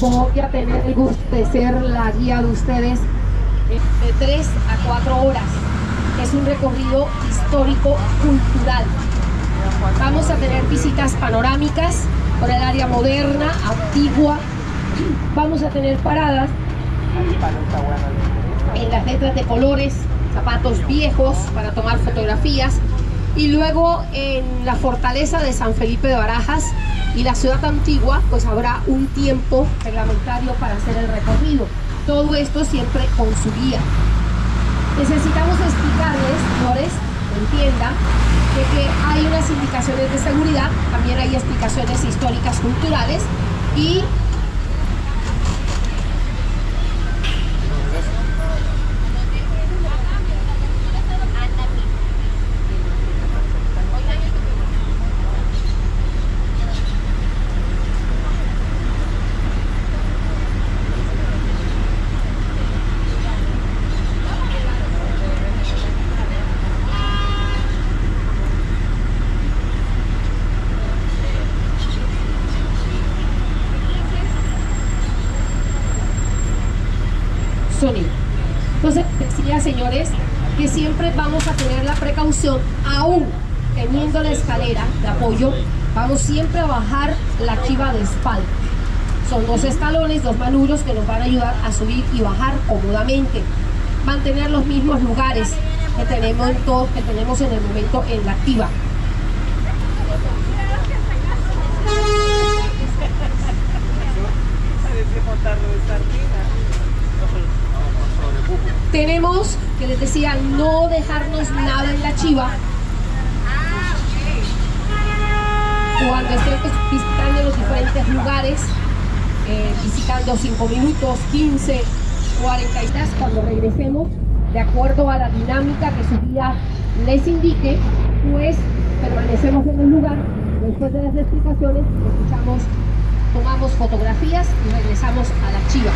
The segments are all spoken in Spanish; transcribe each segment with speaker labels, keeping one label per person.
Speaker 1: Voy a tener el gusto de ser la guía de ustedes de 3 a 4 horas. Es un recorrido histórico-cultural. Vamos a tener visitas panorámicas por el área moderna, antigua. Vamos a tener paradas en las letras de colores, zapatos viejos para tomar fotografías, y luego en la fortaleza de San Felipe de Barajas y la ciudad antigua, pues habrá un tiempo reglamentario para hacer el recorrido. Todo esto siempre con su guía. Necesitamos explicarles, señores, que entiendan de que hay unas indicaciones de seguridad, también hay explicaciones históricas, culturales, y sonido. Entonces decía, señores, que siempre vamos a tener la precaución, aún teniendo la escalera de apoyo, vamos siempre a bajar la chiva de espalda. Son 2 escalones, 2 manubrios que nos van a ayudar a subir y bajar cómodamente. Mantener los mismos lugares que tenemos en el momento en la chiva. Tenemos, que les decía, no dejarnos nada en la chiva. Cuando estemos visitando los diferentes lugares, visitando 5 minutos, 15, 40 y más, cuando regresemos, de acuerdo a la dinámica que su guía les indique, pues permanecemos en el lugar. Después de las explicaciones, escuchamos, tomamos fotografías y regresamos a la chiva.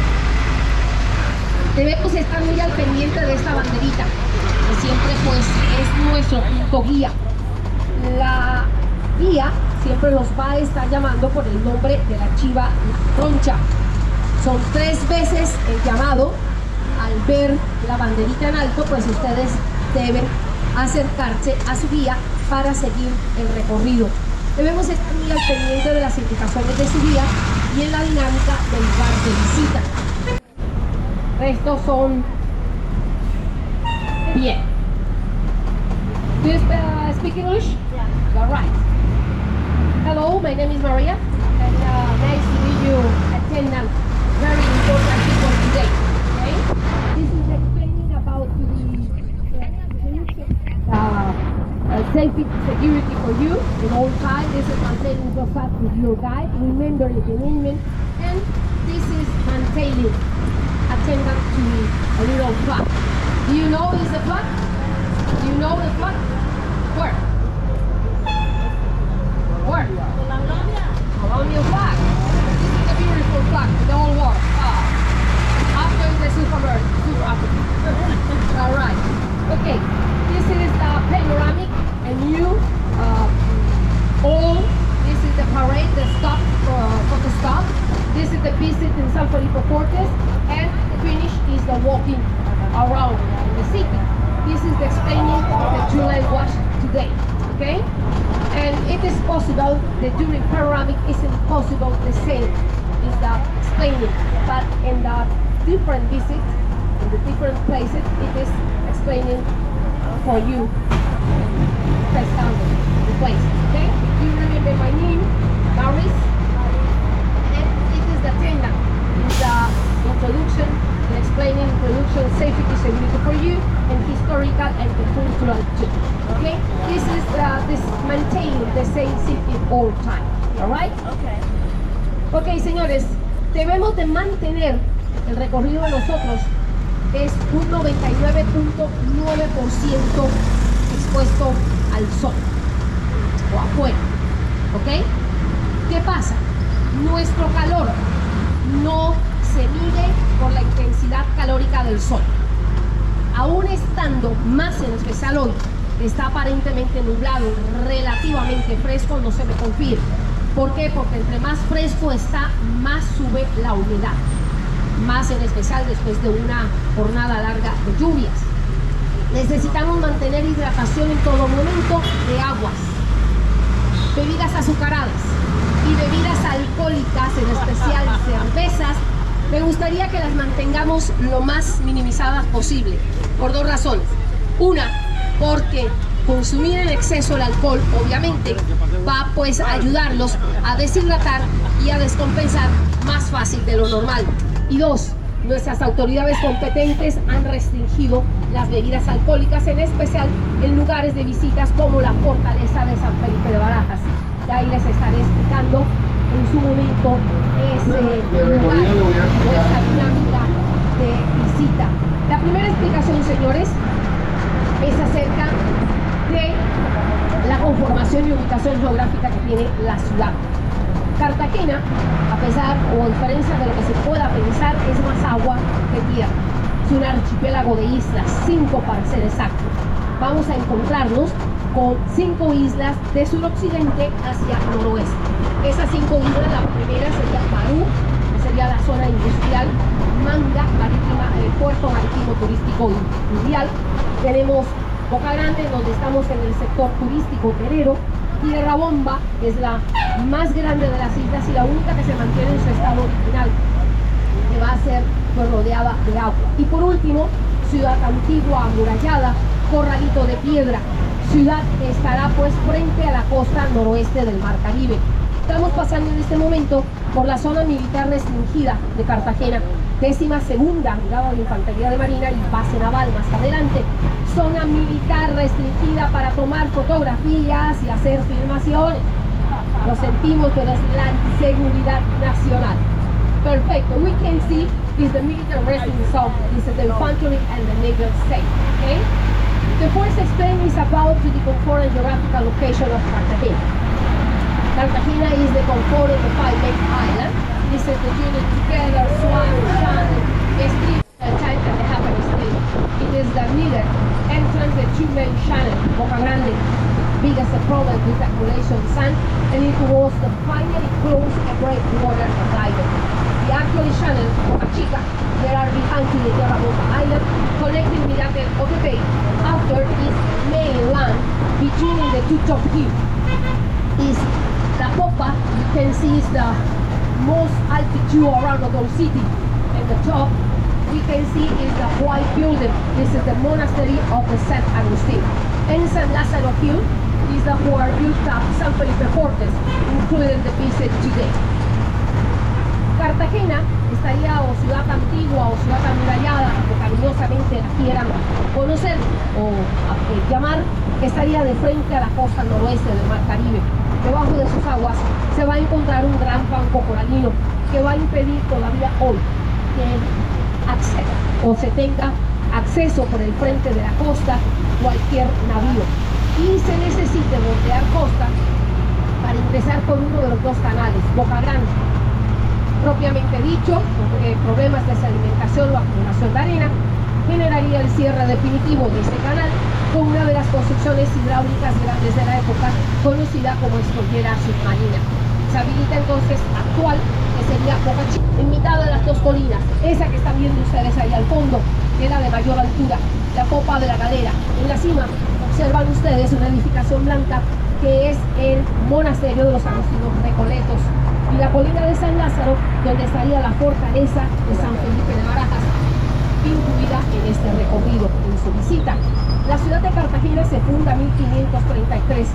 Speaker 1: Debemos estar muy al pendiente de esta banderita, que siempre pues es nuestro punto guía. La guía siempre los va a estar llamando por el nombre de la chiva troncha. Son 3 veces el llamado. Al ver la banderita en alto, pues ustedes deben acercarse a su guía para seguir el recorrido. Debemos estar muy al pendiente de las indicaciones de su guía y en la dinámica del lugar de visita. Estos son bien. Do you speak English? Yeah. All right. Hello, my name is Maria, and nice to meet you, attendant. Very important people today. Okay. This is explaining about the safety, security for you in all time. This is maintaining the fact with your guide. Remember the commitment, and this is maintaining. Attendant to a little flag. Do you know is the flag? Do you know the flag? Where? Where? Colonial flag. This is a beautiful flag with all war. After the Super Africa. All right. Okay. This is the panoramic, a new all. This is the parade, the stop, photo stop. This is the visit in San Felipe Fortes, and the finish is the walking around the city. This is the explaining the July wash today, okay? And it is possible that during panoramic isn't possible the same is the explaining, but in the different visits, in the different places, it is explaining for you the place, okay? You remember my name, Maris. The attendant is the introduction, the explaining introduction, safety, security for you, and historical and cultural too. Okay, this is this maintaining the same city all time. All right? Okay. Okay, señores, debemos de mantener el recorrido de nosotros es un 99.9% expuesto al sol o afuera. ¿Ok? ¿Qué pasa? Nuestro calor no se mide por la intensidad calórica del sol. Aún estando más en especial hoy, está aparentemente nublado, relativamente fresco, no se me confirma. ¿Por qué? Porque entre más fresco está, más sube la humedad, más en especial después de una jornada larga de lluvias. Necesitamos mantener hidratación en todo momento de aguas, bebidas azucaradas y bebidas alcohólicas, en especial cervezas. Me gustaría que las mantengamos lo más minimizadas posible, por dos razones. Una, porque consumir en exceso el alcohol, obviamente, va pues a ayudarlos a deshidratar y a descompensar más fácil de lo normal. Y dos, nuestras autoridades competentes han restringido las bebidas alcohólicas, en especial en lugares de visitas como la fortaleza de San Felipe de Barajas. Y ahí les estaré explicando en su momento ese lugar o esa dinámica de visita. La primera explicación, señores, es acerca de la conformación y ubicación geográfica que tiene la ciudad. Cartagena, a pesar o a diferencia de lo que se pueda pensar, es más agua que tierra. Es un archipiélago de islas, 5 para ser exactos. Vamos a encontrarnos con 5 islas de suroccidente hacia noroeste. Esas 5 islas, la primera sería Barú, que sería la zona industrial, Manga marítima, el puerto marítimo turístico mundial. Tenemos Bocagrande, donde estamos en el sector turístico hotelero, y de Rabomba, que es la más grande de las islas y la única que se mantiene en su estado original, que va a ser pues rodeada de agua. Y por último, Ciudad Antigua Amurallada, Corralito de Piedra, ciudad que estará pues frente a la costa noroeste del Mar Caribe. Estamos pasando en este momento por la zona militar restringida de Cartagena, 12ª Brigada de Infantería de Marina y base naval más adelante. Zona militar restringida para tomar fotografías y hacer filmaciones. Lo sentimos, pero es la seguridad nacional. Perfecto. We can see is the military resting zone. This is the infantry and the naval state. Okay. The first explain is about the comfort and geographical location of Cartagena. Cartagena is the comfort of the 5 main islands. This is the unit together, Swan, Channel, Street, Tank, and the Happy Street. It is the neither entrance, the 2 main channel, Bocagrande, biggest problem with accumulation sand, and it was the finally close a breakwater of island. The actual channel, Boca Chica, there are behind to the Terra Boca Island, connecting Mirate of the Bay after its mainland between the 2 top hills. Is the Popa, you can see is the most altitude around the whole city. And the top we can see is the white building. This is the monastery of the San Agustin. And San Lázaro Hill is the where built up San Felipe Fortes, including the visit today. Cartagena estaría, o ciudad antigua o ciudad amurallada, como cariñosamente la quieran conocer o llamar, estaría de frente a la costa noroeste del Mar Caribe. Debajo de sus aguas se va a encontrar un gran banco coralino que va a impedir todavía hoy que acceda o se tenga acceso por el frente de la costa cualquier navío, y se necesite bordear costa para ingresar por uno de los 2 canales, Bocagrande, propiamente dicho, problemas de sedimentación o acumulación de arena, generaría el cierre definitivo de este canal con una de las construcciones hidráulicas grandes de la época, conocida como escollera submarina. Se habilita entonces actual, que sería Boca Chica, en mitad de las 2 colinas, esa que están viendo ustedes ahí al fondo, que es la de mayor altura, la Popa de la Galera. En la cima observan ustedes una edificación blanca que es el monasterio de los agustinos recoletos, y la colina de San Lázaro, donde estaría la fortaleza de San Felipe de Barajas, incluida en este recorrido en su visita. La ciudad de Cartagena se funda en 1533,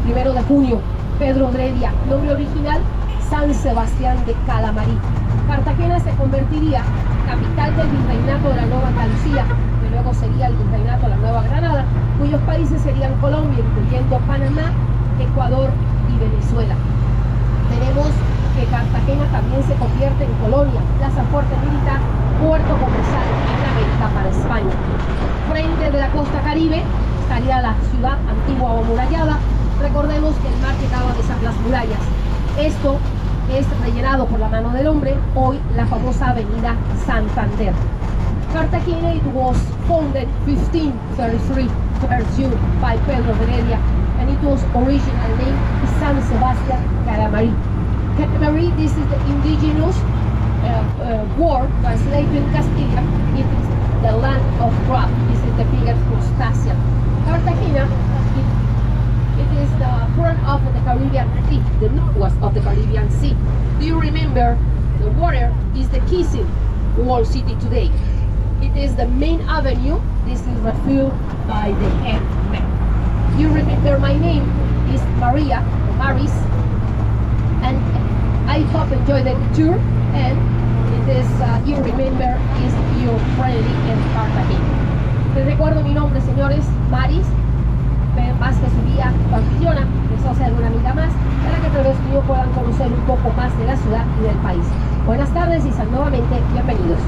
Speaker 1: 1 de junio, Pedro Heredia, nombre original San Sebastián de Calamarí. Cartagena se convertiría capital del virreinato de la Nueva Andalucía, que luego sería el virreinato de la Nueva Granada, cuyos países serían Colombia, incluyendo Panamá, Ecuador y Venezuela. Tenemos que Cartagena también se convierte en colonia, plaza fuerte militar, puerto comercial en América para España. Frente de la costa caribe estaría la ciudad antigua o amurallada. Recordemos que el mar llegaba a besar las murallas. Esto es rellenado por la mano del hombre, hoy la famosa avenida Santander. Cartagena, it was founded 1533 June by Pedro Heredia, and it was original name San Sebastián Calamarí. Calamarí, this is the indigenous translate to Castillo, it is the land of crab. This is the biggest crustacean. Cartagena, it is the front of the Caribbean Sea, the northwest of the Caribbean Sea. Do you remember the water is the kissing wall city today? It is the main avenue. This is refueled by the head. You remember my name is Maria, Maris, and I hope you enjoy the tour, and it is, you remember, is your friendly in Cartagena. Les recuerdo mi nombre, señores, Maris, más que su guía anfitriona, les hace alguna amiga más, para que tal vez ustedes puedan conocer un poco más de la ciudad y del país. Buenas tardes y sean nuevamente bienvenidos.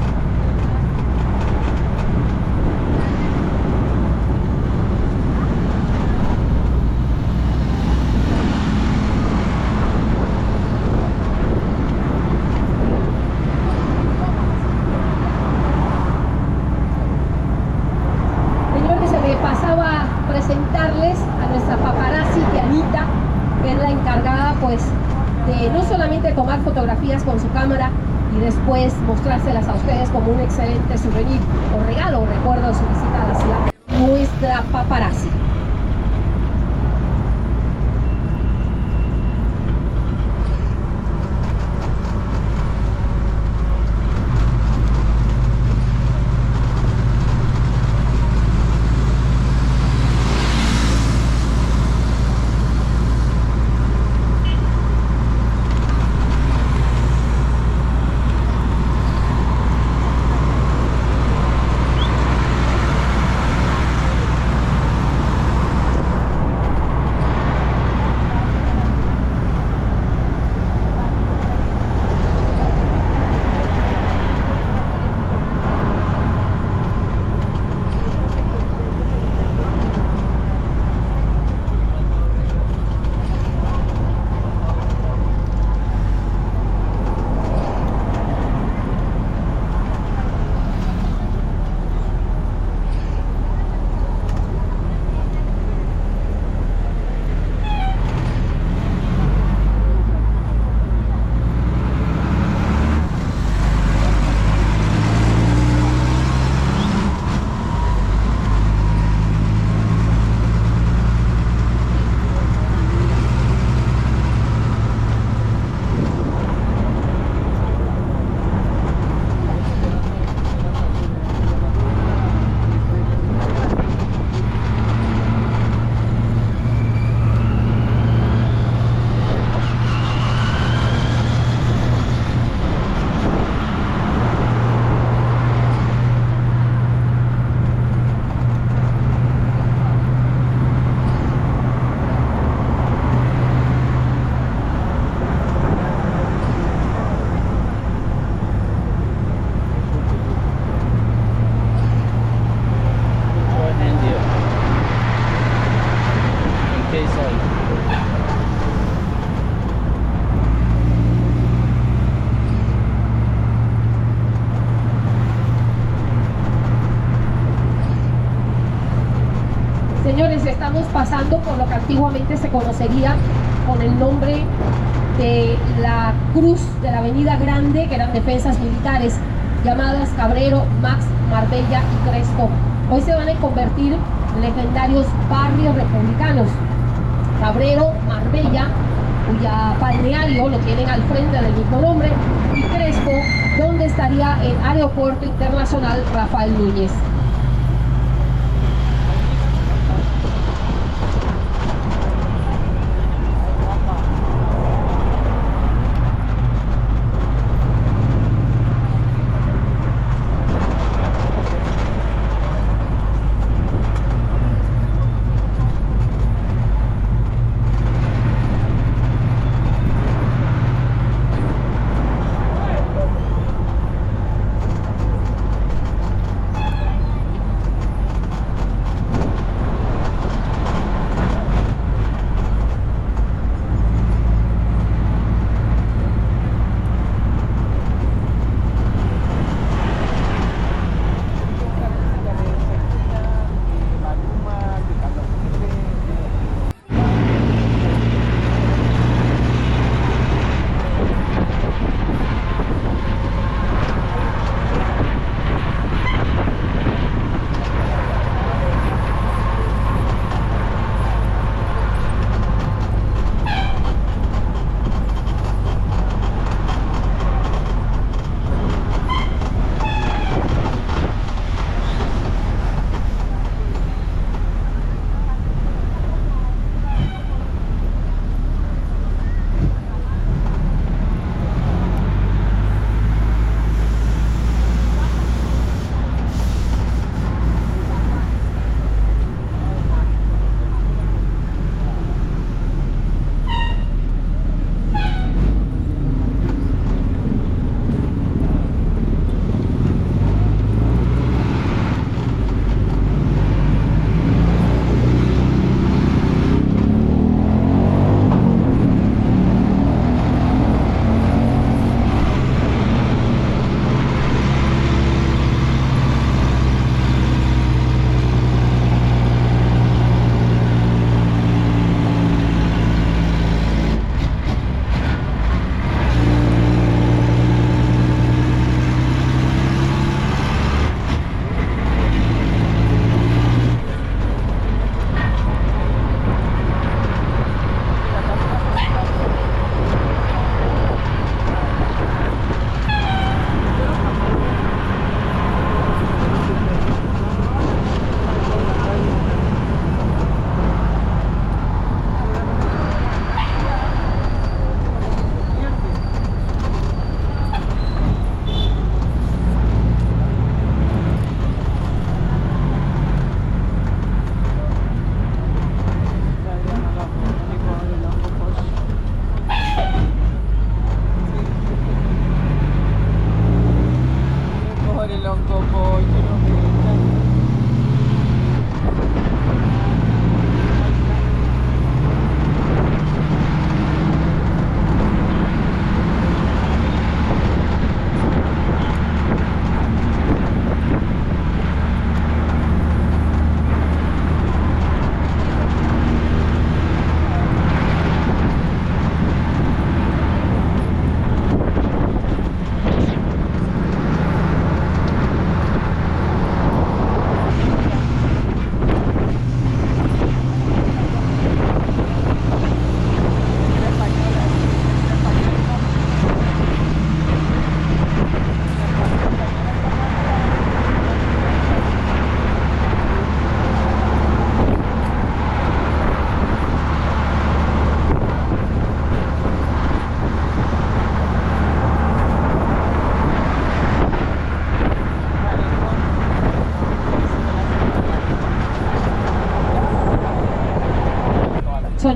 Speaker 1: De no solamente tomar fotografías con su cámara y después mostrárselas a ustedes como un excelente souvenir o regalo o recuerdo de su visita a la ciudad, nuestra paparazzi. Señores, estamos pasando por lo que antiguamente se conocería con el nombre de la cruz de la Avenida Grande, que eran defensas militares llamadas Cabrero, Max, Marbella y Crespo. Hoy se van a convertir en legendarios barrios republicanos. Cabrero, Marbella, cuya balneario lo tienen al frente del mismo nombre, y Crespo, donde estaría el Aeropuerto Internacional Rafael Núñez.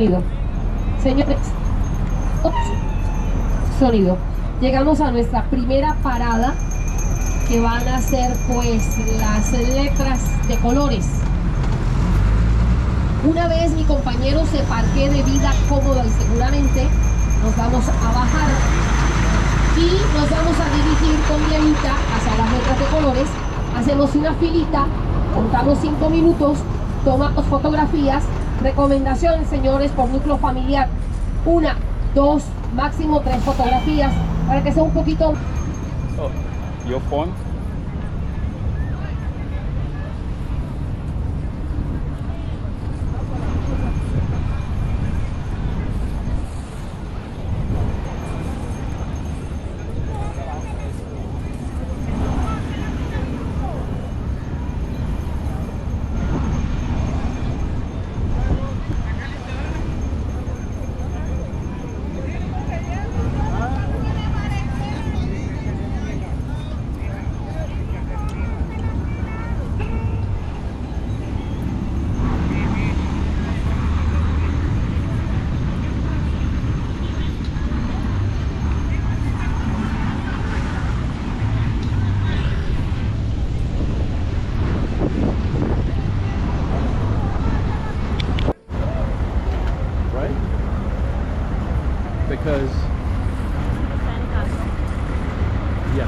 Speaker 1: Sonido. Señores, sonido. Llegamos a nuestra primera parada, que van a ser pues las letras de colores. Una vez mi compañero se parquee de vida cómoda y seguramente, nos vamos a bajar y nos vamos a dirigir con Dianita hacia las letras de colores. Hacemos una filita, contamos 5 minutos, tomamos fotografías. Recomendaciones, señores, por núcleo familiar: 1, 2, máximo 3 fotografías, para que sea un poquito...
Speaker 2: Oh, your phone? Because yeah.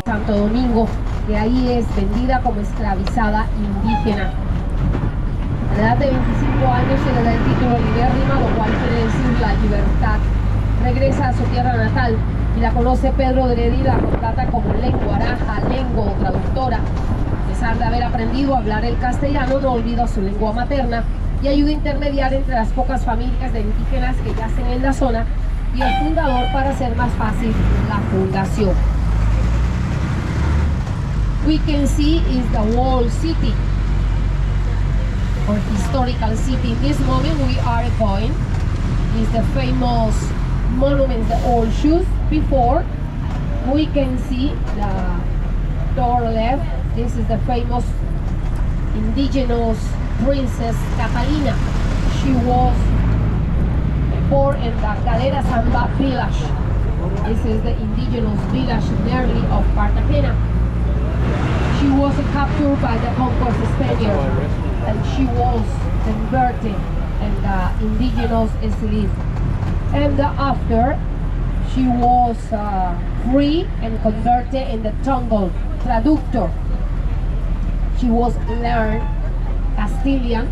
Speaker 1: Santo Domingo, que ahí es vendida como esclavizada indígena. A la edad de 25 años se le da el título libérrima, lo cual quiere decir la libertad. Regresa a su tierra natal y la conoce Pedro de Heredia y la contrata como lenguaraja, lengua o traductora. A pesar de haber aprendido a hablar el castellano, no olvida su lengua materna y ayuda a intermediar entre las pocas familias de indígenas que yacen en la zona y el fundador para hacer más fácil la fundación. We can see is the wall city or historical city. In this moment we are going is the famous monument, the old shoes. Before we can see the door left. This is the famous indigenous princess Catalina. She was born in the Galera Samba village. This is the indigenous village nearly of Cartagena. She was captured by the conquest Spaniards and she was converted and the indigenous slave. And after she was free and converted in the Tongol traductor. She was learned Castilian.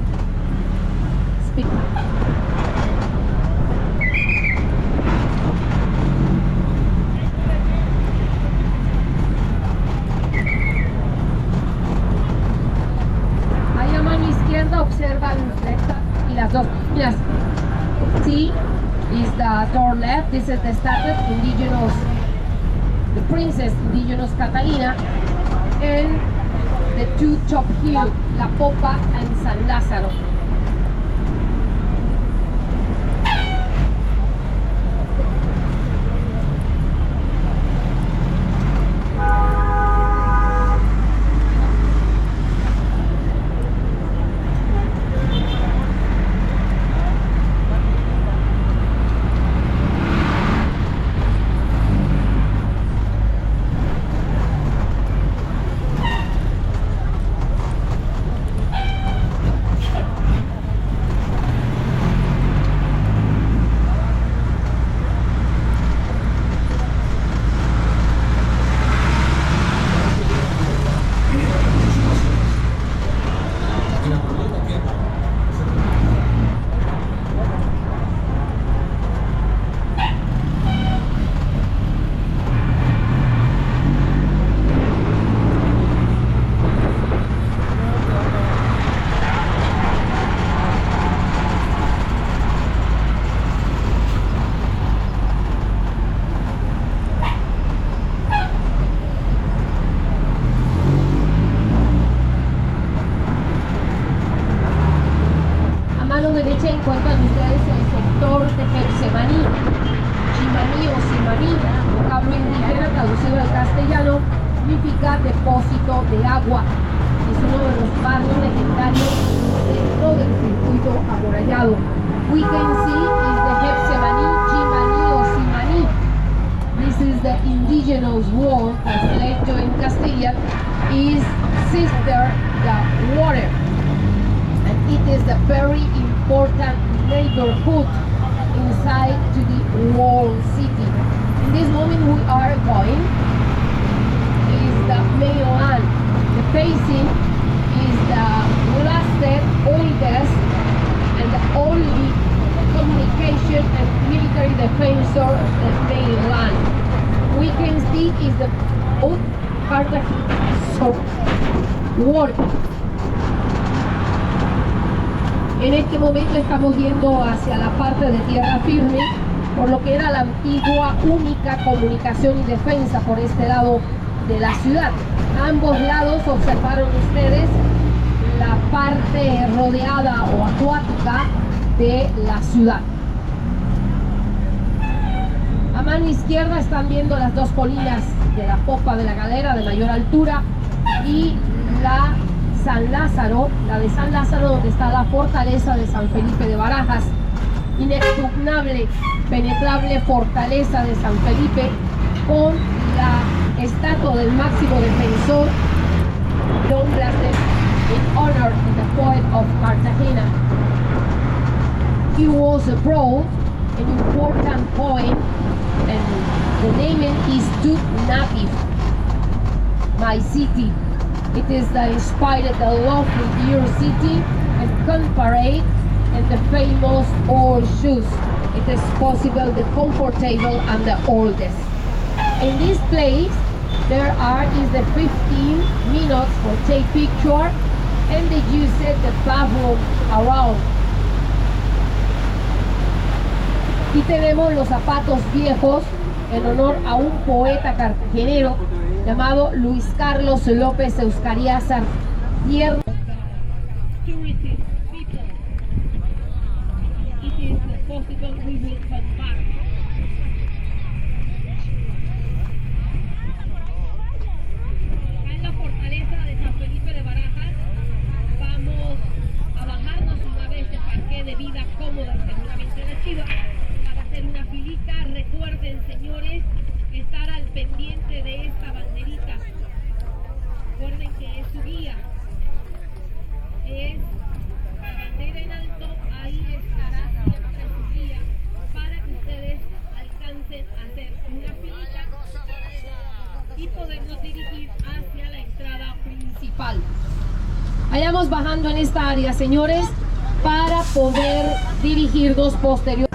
Speaker 1: Observa y las dos. Yes. See, is the door left. This is the statue indigenous, the princess indigenous Catalina, and the two top hill, La Popa and San Lázaro. encuentran ustedes el sector de Getsemaní, Chimaní o Simaní, vocablo indígena traducido al castellano, significa depósito de agua. Es uno de los barrios legendarios dentro del circuito amurallado. We can see is the Getsemaní, Chimaní or Simaní. This is the indigenous word translated in Castilian is sister the water, and it is a very important neighborhood inside to the walled city. In this moment we are going is the mainland. The basin is the lasted, oldest and the only communication and military defense of the mainland. We can see is the old Cartagena work. En este momento estamos yendo hacia la parte de tierra firme, por lo que era la antigua única comunicación y defensa por este lado de la ciudad. A ambos lados observaron ustedes la parte rodeada o acuática de la ciudad. A mano izquierda están viendo las dos colinas de la Popa de la Galera de mayor altura y la San Lázaro, la de San Lázaro, donde está la fortaleza de San Felipe de Barajas, inexpugnable, penetrable fortaleza de San Felipe, con la estatua del máximo defensor, Don Blasted, in honor of the poet of Cartagena. He was abroad, an important poet, and the name is to native, my city. It is the inspired the lovely dear city and comparate and the famous old shoes. It is possible the comfortable and the oldest. In this place there is the 15 minutes for take picture and they use the bathroom around. Aquí tenemos los zapatos viejos en honor a un poeta cartagenero llamado Luis Carlos López Euskariazar. En la fortaleza de San Felipe de Barajas vamos a bajarnos una vez de parque de vida cómoda y seguramente de Chiva para hacer una filita. Recuerden, señores, estar al pendiente de esta banderita. Recuerden que es su guía. Es la bandera en alto, ahí estará siempre su guía para que ustedes alcancen a hacer una filita y podernos dirigir hacia la entrada principal. Vayamos bajando en esta área, señores, para poder dirigirnos posteriormente.